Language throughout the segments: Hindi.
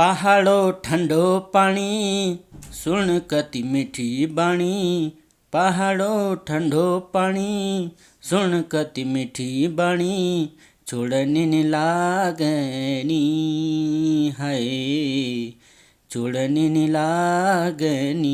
पहाड़ो ठंडो पानी सुन कति मीठी बाणी। पहाड़ो ठंडो पानी सुन कति मीठी बाणी। छोड़नी न लागनी हाय छोड़नी न लागनी।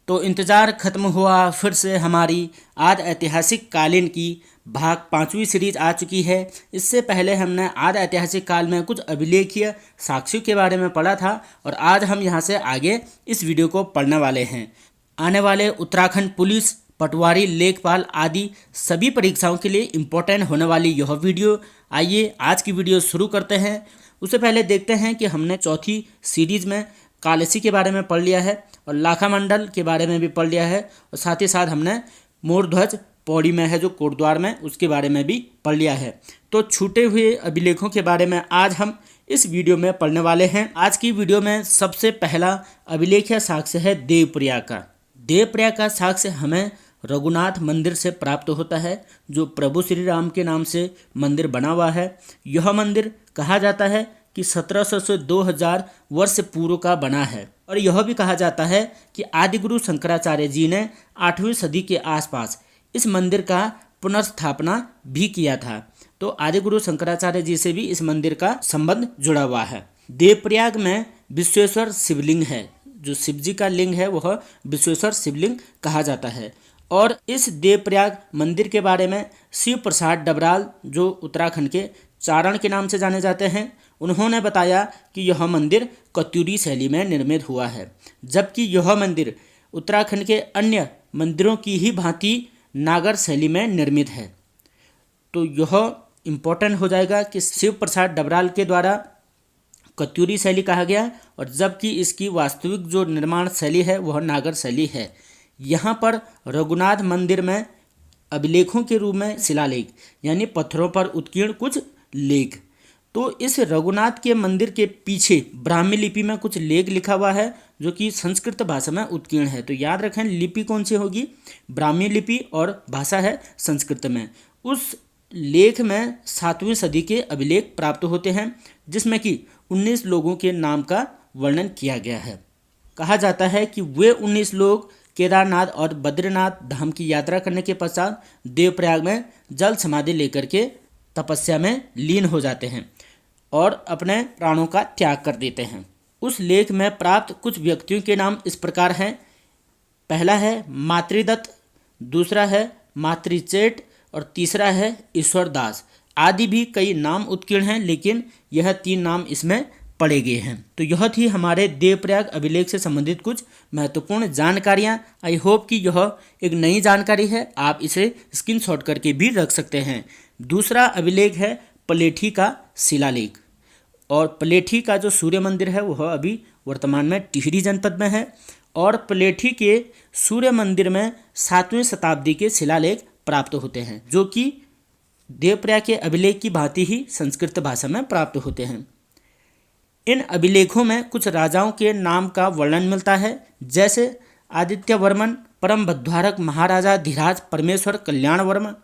तो इंतज़ार ख़त्म हुआ, फिर से हमारी आद ऐतिहासिक कालीन की भाग 5वीं सीरीज आ चुकी है। इससे पहले हमने आद ऐतिहासिक काल में कुछ अभिलेखीय साक्ष्यों के बारे में पढ़ा था और आज हम यहां से आगे इस वीडियो को पढ़ने वाले हैं। आने वाले उत्तराखंड पुलिस, पटवारी, लेखपाल आदि सभी परीक्षाओं के लिए इम्पोर्टेंट होने वाली यह वीडियो। आइए आज की वीडियो शुरू करते हैं। उससे पहले देखते हैं कि हमने चौथी सीरीज में कालसी के बारे में पढ़ लिया है और लाखा मंडल के बारे में भी पढ़ लिया है और साथ ही साथ हमने मोर ध्वज पौड़ी में है जो कोटद्वार में, उसके बारे में भी पढ़ लिया है। तो छूटे हुए अभिलेखों के बारे में आज हम इस वीडियो में पढ़ने वाले हैं। आज की वीडियो में सबसे पहला अभिलेखीय साक्ष्य है देवप्रयाग का। देवप्रयाग का साक्ष्य हमें रघुनाथ मंदिर से प्राप्त होता है जो प्रभु श्री राम के नाम से मंदिर बना हुआ है। यह मंदिर कहा जाता है कि 1700 से 2000 वर्ष पूर्व का बना है और यह भी कहा जाता है कि आदिगुरु शंकराचार्य जी ने 8वीं सदी के आसपास इस मंदिर का पुनर्स्थापना भी किया था। तो आदिगुरु शंकराचार्य जी से भी इस मंदिर का संबंध जुड़ा हुआ है। देवप्रयाग में विश्वेश्वर शिवलिंग है, जो शिव जी का लिंग है वह विश्वेश्वर शिवलिंग कहा जाता है। और इस देवप्रयाग मंदिर के बारे में शिव प्रसाद डबराल, जो उत्तराखंड के चारण के नाम से जाने जाते हैं, उन्होंने बताया कि यह मंदिर कत्यूरी शैली में निर्मित हुआ है, जबकि यह मंदिर उत्तराखंड के अन्य मंदिरों की ही भांति नागर शैली में निर्मित है। तो यह इम्पोर्टेंट हो जाएगा कि शिव प्रसाद डबराल के द्वारा कत्यूरी शैली कहा गया और जबकि इसकी वास्तविक जो निर्माण शैली है वह नागर शैली है। यहाँ पर रघुनाथ मंदिर में अभिलेखों के रूप में शिलालेख यानी पत्थरों पर उत्कीर्ण कुछ लेख। तो इस रघुनाथ के मंदिर के पीछे ब्राह्मी लिपि में कुछ लेख लिखा हुआ है जो कि संस्कृत भाषा में उत्कीर्ण है। तो याद रखें लिपि कौन सी होगी, ब्राह्मी लिपि, और भाषा है संस्कृत में। उस लेख में 7वीं सदी के अभिलेख प्राप्त होते हैं जिसमें कि 19 लोगों के नाम का वर्णन किया गया है। कहा जाता है कि वे 19 लोग केदारनाथ और बद्रीनाथ धाम की यात्रा करने के पश्चात देवप्रयाग में जल समाधि लेकर के तपस्या में लीन हो जाते हैं और अपने प्राणों का त्याग कर देते हैं। उस लेख में प्राप्त कुछ व्यक्तियों के नाम इस प्रकार हैं। पहला है मातृदत्त, दूसरा है मातृचेट और तीसरा है ईश्वरदास। आदि भी कई नाम उत्कीर्ण हैं लेकिन यह 3 नाम इसमें पढ़े गए हैं। तो यह थी हमारे देवप्रयाग अभिलेख से संबंधित कुछ महत्वपूर्ण जानकारियां। आई होप कि यह एक नई जानकारी है, आप इसे स्क्रीनशॉट करके भी रख सकते हैं। दूसरा अभिलेख है पलेठी का शिलालेख और पलेठी का जो सूर्य मंदिर है वह अभी वर्तमान में टिहरी जनपद में है और पलेठी के सूर्य मंदिर में 7वीं शताब्दी के शिलालेख प्राप्त होते हैं जो कि देवप्रयाग के अभिलेख की भांति ही संस्कृत भाषा में प्राप्त होते हैं। इन अभिलेखों में कुछ राजाओं के नाम का वर्णन मिलता है, जैसे आदित्य वर्मन, परम भद्वारक महाराजा धीराज परमेश्वर कल्याण वर्मन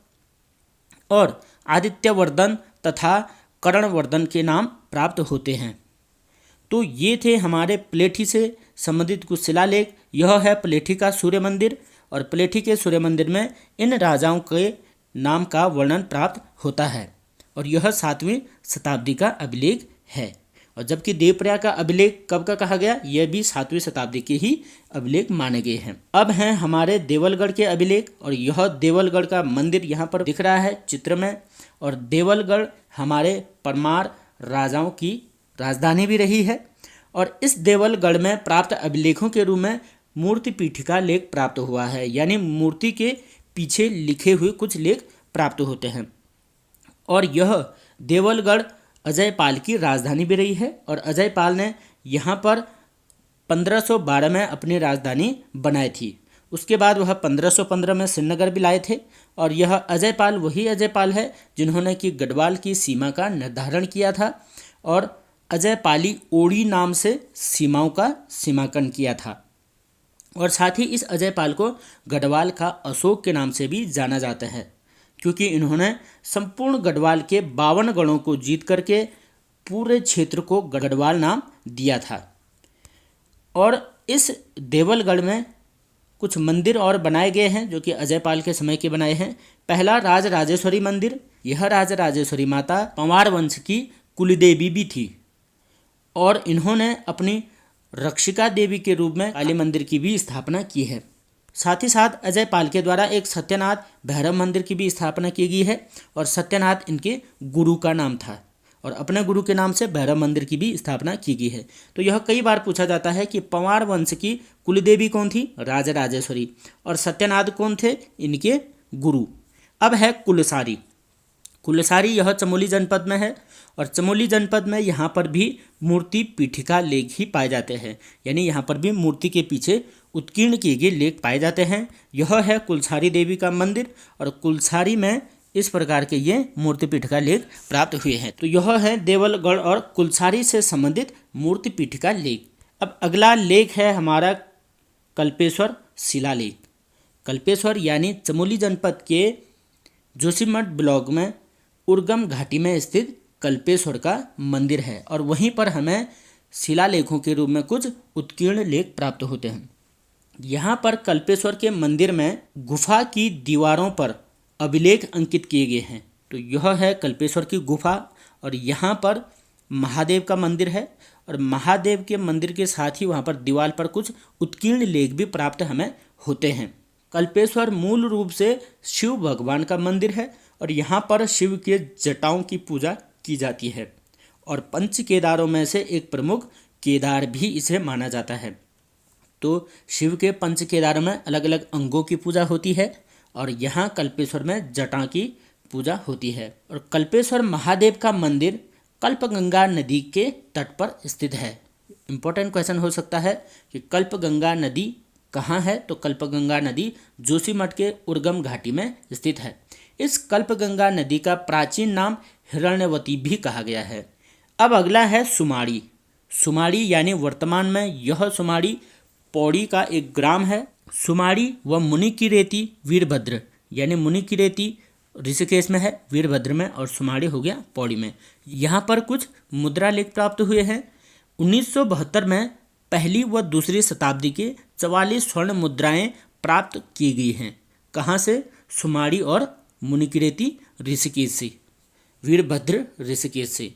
और आदित्य वर्धन तथा कर्णवर्धन के नाम प्राप्त होते हैं। तो ये थे हमारे पलेठी से संबंधित कुछ शिलालेख। यह है पलेठी का सूर्य मंदिर और पलेठी के सूर्य मंदिर में इन राजाओं के नाम का वर्णन प्राप्त होता है और यह 7वीं शताब्दी का अभिलेख है। और जबकि देवप्रयाग का अभिलेख कब का कहा गया, यह भी 7वीं शताब्दी के ही अभिलेख माने गए हैं। अब हैं हमारे देवलगढ़ के अभिलेख और यह देवलगढ़ का मंदिर यहाँ पर दिख रहा है चित्र में। और देवलगढ़ हमारे परमार राजाओं की राजधानी भी रही है और इस देवलगढ़ में प्राप्त अभिलेखों के रूप में मूर्ति पीठिका लेख प्राप्त हुआ है, यानी मूर्ति के पीछे लिखे हुए कुछ लेख प्राप्त होते हैं। और यह देवलगढ़ अजयपाल की राजधानी भी रही है और अजयपाल ने यहाँ पर 1512 में अपनी राजधानी बनाई थी। उसके बाद वह 1515 में श्रीनगर भी लाए थे और यह अजयपाल वही अजयपाल है जिन्होंने कि गढ़वाल की सीमा का निर्धारण किया था और अजयपाली ओड़ी नाम से सीमाओं का सीमांकन किया था। और साथ ही इस अजयपाल को गढ़वाल का अशोक के नाम से भी जाना जाता है क्योंकि इन्होंने संपूर्ण गढ़वाल के 52 गढ़ों को जीत करके पूरे क्षेत्र को गढ़वाल नाम दिया था। और इस देवलगढ़ में कुछ मंदिर और बनाए गए हैं जो कि अजयपाल के समय के बनाए हैं। पहला राज राजेश्वरी मंदिर, यह राज राजेश्वरी माता पंवार वंश की कुलदेवी भी थी और इन्होंने अपनी रक्षिका देवी के रूप में काली मंदिर की भी स्थापना की है। साथ ही साथ अजयपाल के द्वारा एक सत्यनाथ भैरव मंदिर की भी स्थापना की गई है और सत्यनाथ इनके गुरु का नाम था और अपने गुरु के नाम से भैरव मंदिर की भी स्थापना की गई है। तो यह कई बार पूछा जाता है कि पंवार वंश की कुलदेवी कौन थी, राजराजेश्वरी, और सत्यनाथ कौन थे, इनके गुरु। अब है कुलसारी। कुलसारी यह चमोली जनपद में है और चमोली जनपद में यहाँ पर भी मूर्ति पीठिका लेख ही पाए जाते हैं, यानी यहाँ पर भी मूर्ति के पीछे उत्कीर्ण किए गए लेख पाए जाते हैं। यह है कुलसारी देवी का मंदिर और कुलसारी में इस प्रकार के ये मूर्ति पीठिका लेख प्राप्त हुए हैं। तो यह है देवलगढ़ और कुलसारी से संबंधित मूर्ति पीठिका लेख। अब अगला लेख है हमारा कल्पेश्वर शिलालेख। कल्पेश्वर यानी चमोली जनपद के जोशीमठ ब्लॉक में उर्गम घाटी में स्थित कल्पेश्वर का मंदिर है और वहीं पर हमें शिलालेखों के रूप में कुछ उत्कीर्ण लेख प्राप्त होते हैं। यहाँ पर कल्पेश्वर के मंदिर में गुफा की दीवारों पर अभिलेख अंकित किए गए हैं। तो यह है कल्पेश्वर की गुफा और यहाँ पर महादेव का मंदिर है और महादेव के मंदिर के साथ ही वहाँ पर दीवार पर कुछ उत्कीर्ण लेख भी प्राप्त हमें होते हैं। कल्पेश्वर मूल रूप से शिव भगवान का मंदिर है और यहाँ पर शिव के जटाओं की पूजा की जाती है और पंच केदारों में से एक प्रमुख केदार भी इसे माना जाता है। तो शिव के पंच केदारों में अलग अलग अंगों की पूजा होती है और यहाँ कल्पेश्वर में जटा की पूजा होती है। और कल्पेश्वर महादेव का मंदिर कल्पगंगा नदी के तट पर स्थित है। इम्पोर्टेंट क्वेश्चन हो सकता है कि कल्पगंगा नदी कहाँ है, तो कल्पगंगा नदी जोशीमठ के उर्गम घाटी में स्थित है। इस कल्पगंगा नदी का प्राचीन नाम हिरण्यवती भी कहा गया है। अब अगला है सुमाड़ी। सुमाड़ी यानी वर्तमान में यह सुमाड़ी पौड़ी का एक ग्राम है। सुमाड़ी व मुनि की रेती वीरभद्र, यानी मुनि की रेती ऋषिकेश में है, वीरभद्र में, और सुमाड़ी हो गया पौड़ी में। यहाँ पर कुछ मुद्रा लेख प्राप्त हुए हैं। 1972 में पहली व दूसरी शताब्दी के 44 स्वर्ण मुद्राएं प्राप्त की गई हैं। कहाँ से? सुमाड़ी और मुनिकिरेती ऋषिकेश से, वीरभद्र ऋषिकेश से।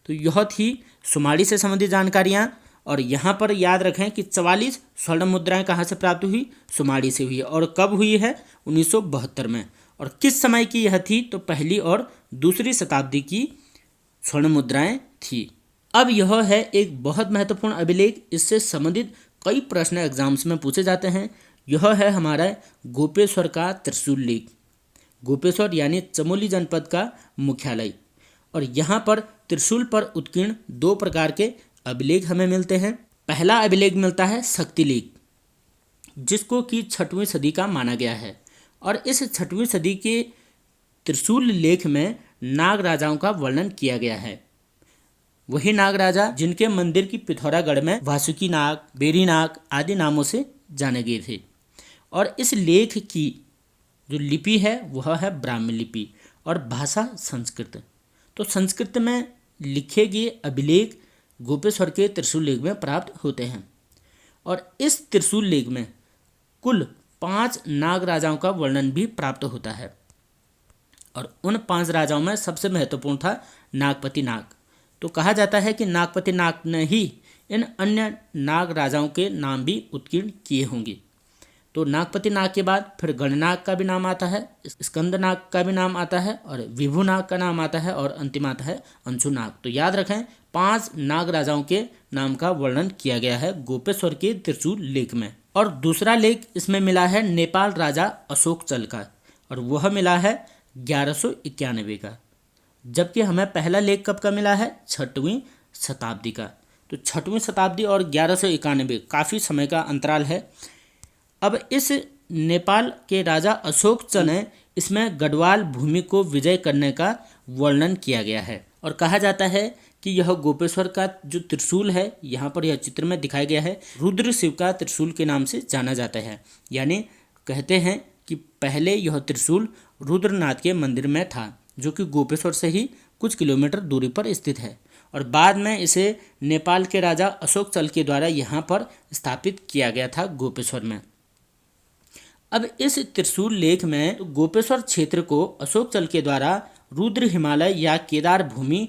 तो यह थी सुमाड़ी से संबंधित जानकारियाँ। और यहाँ पर याद रखें कि 44 स्वर्ण मुद्राएं कहाँ से प्राप्त हुई? सुमाड़ी से हुई है। और कब हुई है? 1972 में। और किस समय की यह थी? तो पहली और दूसरी शताब्दी की स्वर्ण मुद्राएं थी। अब यह है एक बहुत महत्वपूर्ण अभिलेख, इससे संबंधित कई प्रश्न एग्जाम्स में पूछे जाते हैं। यह है हमारा गोपेश्वर का त्रिशूल लेख। गोपेश्वर यानी चमोली जनपद का मुख्यालय। और यहाँ पर त्रिशूल पर उत्कीर्ण 2 प्रकार के अभिलेख हमें मिलते हैं। पहला अभिलेख मिलता है शक्ति लेख, जिसको कि 6वीं सदी का माना गया है। और इस 6वीं सदी के त्रिशूल लेख में नाग राजाओं का वर्णन किया गया है। वही नाग राजा जिनके मंदिर की पिथौरागढ़ में वासुकी नाग, बेरी नाग आदि नामों से जाने गए थे। और इस लेख की जो लिपि है वह है ब्राह्मी लिपि और भाषा संस्कृत। तो संस्कृत में लिखे गए अभिलेख गोपेश्वर के त्रिशूल लेख में प्राप्त होते हैं। और इस त्रिशूल लेख में कुल 5 नाग राजाओं का वर्णन भी प्राप्त होता है। और उन 5 राजाओं में सबसे महत्वपूर्ण था नागपति नाग। तो कहा जाता है कि नागपति नाग ने ही इन अन्य नाग राजाओं के नाम भी उत्कीर्ण किए होंगे। तो नागपति नाग के बाद फिर गणनाग का भी नाम आता है, स्कंदनाग का भी नाम आता है और विभुनाग का नाम आता है और अंतिम आता है अंशुनाग। तो याद रखें 5 नाग राजाओं के नाम का वर्णन किया गया है गोपेश्वर के त्रिशूल लेख में। और दूसरा लेख इसमें मिला है नेपाल राजा अशोक चल का और वह मिला है 1191 का। जबकि हमें पहला लेख कब का मिला है? 6वीं शताब्दी का। तो 6वीं शताब्दी और 1191 काफ़ी समय का अंतराल है। अब इस नेपाल के राजा अशोक चल ने इसमें गढ़वाल भूमि को विजय करने का वर्णन किया गया है। और कहा जाता है कि यह गोपेश्वर का जो त्रिशूल है, यहाँ पर यह चित्र में दिखाया गया है, रुद्र शिव का त्रिशूल के नाम से जाना जाता है। यानी कहते हैं कि पहले यह त्रिशूल रुद्रनाथ के मंदिर में था, जो कि गोपेश्वर से ही कुछ किलोमीटर दूरी पर स्थित है। और बाद में इसे नेपाल के राजा अशोक चल के द्वारा यहाँ पर स्थापित किया गया था गोपेश्वर में। अब इस त्रिशूल लेख में गोपेश्वर क्षेत्र को अशोक चल के द्वारा रुद्र हिमालय या केदार भूमि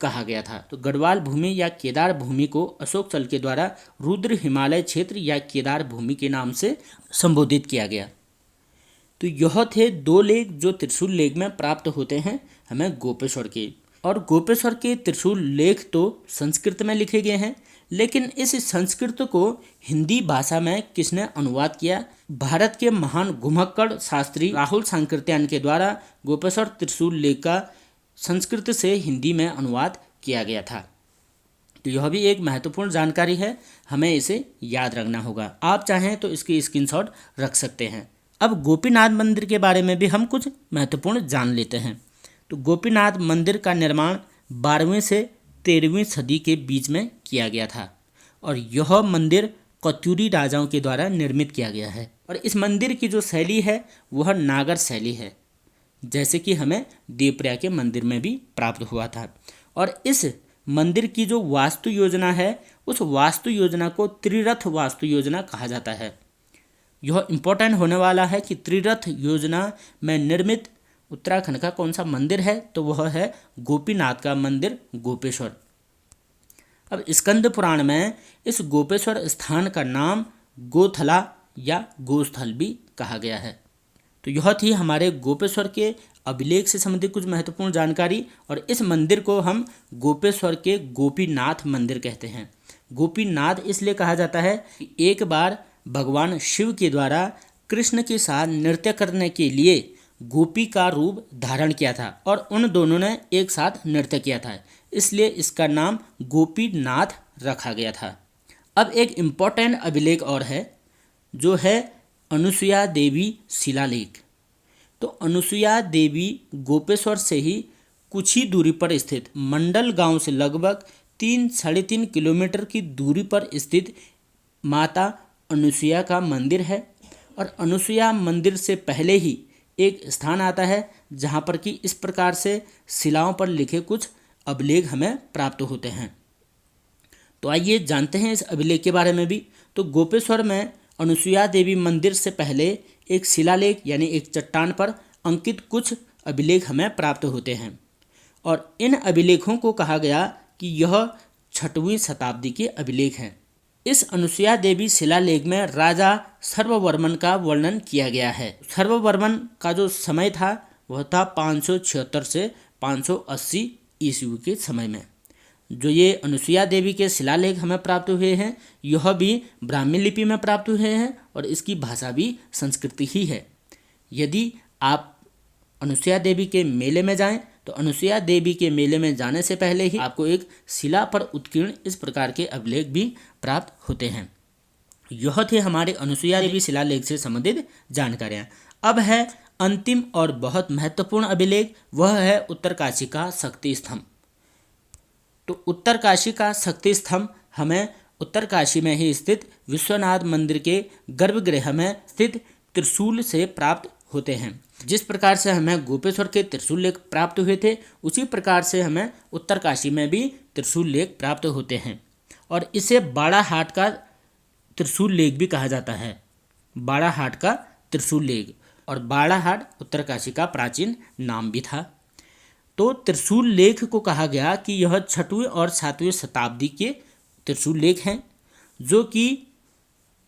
कहा गया था। तो गढ़वाल भूमि या केदार भूमि को अशोक चल के द्वारा रुद्र हिमालय क्षेत्र या केदार भूमि के नाम से संबोधित किया गया। तो यह थे 2 लेख जो त्रिशूल लेख में प्राप्त होते हैं हमें गोपेश्वर के। और गोपेश्वर के त्रिशूल लेख तो संस्कृत में लिखे गए हैं, लेकिन इस संस्कृत को हिंदी भाषा में किसने अनुवाद किया? भारत के महान घुमक्कड़ शास्त्री राहुल सांकृत्यायन के द्वारा गोपेश्वर त्रिशूल लेख का संस्कृत से हिंदी में अनुवाद किया गया था। तो यह भी एक महत्वपूर्ण जानकारी है, हमें इसे याद रखना होगा। आप चाहें तो इसकी स्क्रीनशॉट रख सकते हैं। अब गोपीनाथ मंदिर के बारे में भी हम कुछ महत्वपूर्ण जान लेते हैं। तो गोपीनाथ मंदिर का निर्माण 12वीं से 13वीं सदी के बीच में किया गया था और यह मंदिर कत्यूरी राजाओं के द्वारा निर्मित किया गया है। और इस मंदिर की जो शैली है वह नागर शैली है, जैसे कि हमें देवप्रयाग के मंदिर में भी प्राप्त हुआ था। और इस मंदिर की जो वास्तु योजना है उस वास्तु योजना को त्रिरथ वास्तु योजना कहा जाता है। यह इम्पोर्टेंट होने वाला है कि त्रिरथ योजना में निर्मित उत्तराखंड का कौन सा मंदिर है? तो वह है गोपीनाथ का मंदिर गोपेश्वर। अब स्कंद पुराण में इस गोपेश्वर स्थान का नाम गोथला या गोस्थल भी कहा गया है। तो यह थी हमारे गोपेश्वर के अभिलेख से संबंधित कुछ महत्वपूर्ण जानकारी। और इस मंदिर को हम गोपेश्वर के गोपीनाथ मंदिर कहते हैं। गोपीनाथ इसलिए कहा जाता है कि एक बार भगवान शिव के द्वारा कृष्ण के साथ नृत्य करने के लिए गोपी का रूप धारण किया था और उन दोनों ने एक साथ नृत्य किया था, इसलिए इसका नाम गोपीनाथ रखा गया था। अब एक इम्पोर्टेंट अभिलेख और है जो है अनुसुया देवी शिलालेख। तो अनुसुया देवी गोपेश्वर से ही कुछ ही दूरी पर स्थित मंडल गांव से लगभग 3-3.5 किलोमीटर की दूरी पर स्थित माता अनुसुया का मंदिर है। और अनुसुया मंदिर से पहले ही एक स्थान आता है जहाँ पर कि इस प्रकार से शिलाओं पर लिखे कुछ अभिलेख हमें प्राप्त होते हैं। तो आइए जानते हैं इस अभिलेख के बारे में भी। तो गोपेश्वर में अनुसुया देवी मंदिर से पहले एक शिलालेख यानी एक चट्टान पर अंकित कुछ अभिलेख हमें प्राप्त होते हैं और इन अभिलेखों को कहा गया कि यह 6वीं शताब्दी के अभिलेख हैं। इस अनुसुया देवी शिलालेख में राजा सर्ववर्मन का वर्णन किया गया है। सर्ववर्मन का जो समय था वह था 576 से 580 ईस्वी के समय में। जो ये अनुसुया देवी के शिलालेख हमें प्राप्त हुए हैं यह भी ब्राह्मी लिपि में प्राप्त हुए हैं और इसकी भाषा भी संस्कृत ही है। यदि आप अनुसुया देवी के मेले में जाएं तो अनुसुया देवी के मेले में जाने से पहले ही आपको एक शिला पर उत्कीर्ण इस प्रकार के अभिलेख भी प्राप्त होते हैं। यह थे हमारे अनुसुया देवी शिलालेख से संबंधित जानकारियाँ। अब है अंतिम और बहुत महत्वपूर्ण अभिलेख, वह है उत्तरकाशी का शक्ति स्तंभ। तो उत्तरकाशी का शक्ति स्तंभ हमें उत्तरकाशी में ही स्थित विश्वनाथ मंदिर के गर्भगृह में स्थित त्रिशूल से प्राप्त होते हैं। जिस प्रकार से हमें गोपेश्वर के त्रिशूल लेख प्राप्त हुए थे उसी प्रकार से हमें उत्तरकाशी में भी त्रिशूल लेख प्राप्त होते हैं और इसे बाड़ाहाट का त्रिशूल लेख भी कहा जाता है। बाड़ाहाट का त्रिशूल लेख, और बाड़ाहाट उत्तरकाशी का प्राचीन नाम भी था। तो त्रिशूल लेख को कहा गया कि यह 6वीं और 7वीं शताब्दी के त्रिशूल लेख हैं जो कि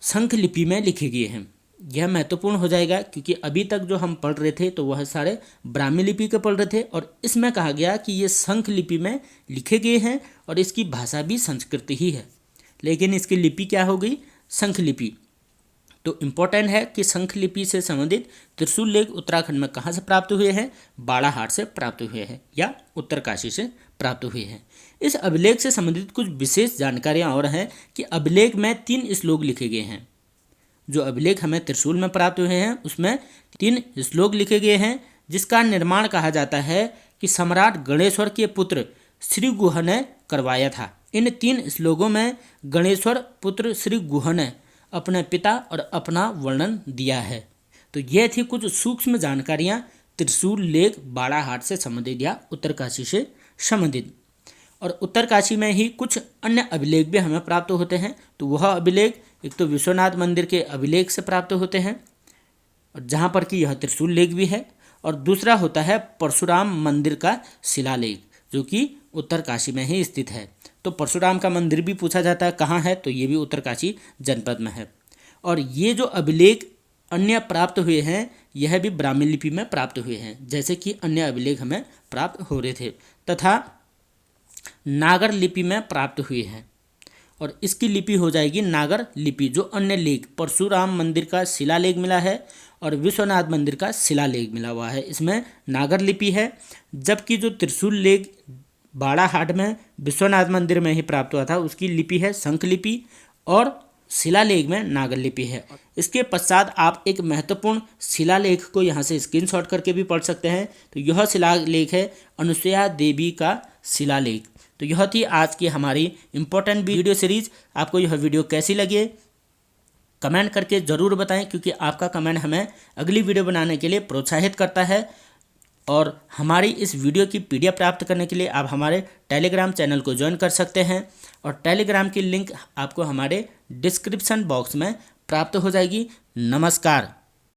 शंख लिपि में लिखे गए हैं। यह महत्वपूर्ण हो जाएगा क्योंकि अभी तक जो हम पढ़ रहे थे तो वह सारे ब्राह्मी लिपि के पढ़ रहे थे और इसमें कहा गया कि ये शंख लिपि में लिखे गए हैं और इसकी भाषा भी संस्कृत ही है, लेकिन इसकी लिपि क्या हो गई? शंख लिपि। तो इम्पोर्टेंट है कि शंख लिपि से संबंधित त्रिशूल लेख उत्तराखंड में कहाँ से प्राप्त हुए हैं? बाड़ाहाट से प्राप्त हुए हैं या उत्तरकाशी से प्राप्त हुए हैं। इस अभिलेख से संबंधित कुछ विशेष जानकारियाँ और हैं कि अभिलेख में 3 श्लोक लिखे गए हैं। जो अभिलेख हमें त्रिशूल में प्राप्त हुए हैं उसमें 3 श्लोक लिखे गए हैं जिसका निर्माण कहा जाता है कि सम्राट गणेश्वर के पुत्र श्री गुह ने करवाया था। इन 3 श्लोकों में गणेश्वर पुत्र श्री गुह ने अपने पिता और अपना वर्णन दिया है। तो यह थी कुछ सूक्ष्म जानकारियाँ त्रिशूल लेख बाड़ाहाट से संबंधित या उत्तरकाशी से संबंधित। और उत्तरकाशी में ही कुछ अन्य अभिलेख भी हमें प्राप्त होते हैं। तो वह अभिलेख एक तो विश्वनाथ मंदिर के अभिलेख से प्राप्त होते हैं, और जहाँ पर कि यह त्रिशूल लेख भी है, और दूसरा होता है परशुराम मंदिर का शिलालेख जो कि उत्तरकाशी में ही स्थित है। तो परशुराम का मंदिर भी पूछा जाता है कहाँ है, तो ये भी उत्तरकाशी जनपद में है। और ये जो अभिलेख अन्य प्राप्त हुए हैं यह भी ब्राह्मी लिपि में प्राप्त हुए हैं, जैसे कि अन्य अभिलेख हमें प्राप्त हो रहे थे, तथा नागर लिपि में प्राप्त हुए हैं। और इसकी लिपि हो जाएगी नागर लिपि। जो अन्य लेख परशुराम मंदिर का शिलालेख मिला है और विश्वनाथ मंदिर का शिलालेख मिला हुआ है, इसमें नागर लिपि है। जबकि जो त्रिशूल लेख बाड़ाहाट में विश्वनाथ मंदिर में ही प्राप्त हुआ था उसकी लिपि है शंख लिपि, और शिलालेख में नागर लिपि है। इसके पश्चात आप एक महत्वपूर्ण शिलालेख को यहाँ से स्क्रीनशॉट करके भी पढ़ सकते हैं। तो यह शिलालेख है अनुसुईया देवी का शिलालेख। तो यह थी आज की हमारी इम्पोर्टेंट वीडियो सीरीज। आपको यह वीडियो कैसी लगी कमेंट करके ज़रूर बताएं, क्योंकि आपका कमेंट हमें अगली वीडियो बनाने के लिए प्रोत्साहित करता है। और हमारी इस वीडियो की PDF प्राप्त करने के लिए आप हमारे टेलीग्राम चैनल को ज्वाइन कर सकते हैं, और टेलीग्राम की लिंक आपको हमारे डिस्क्रिप्शन बॉक्स में प्राप्त हो जाएगी। नमस्कार।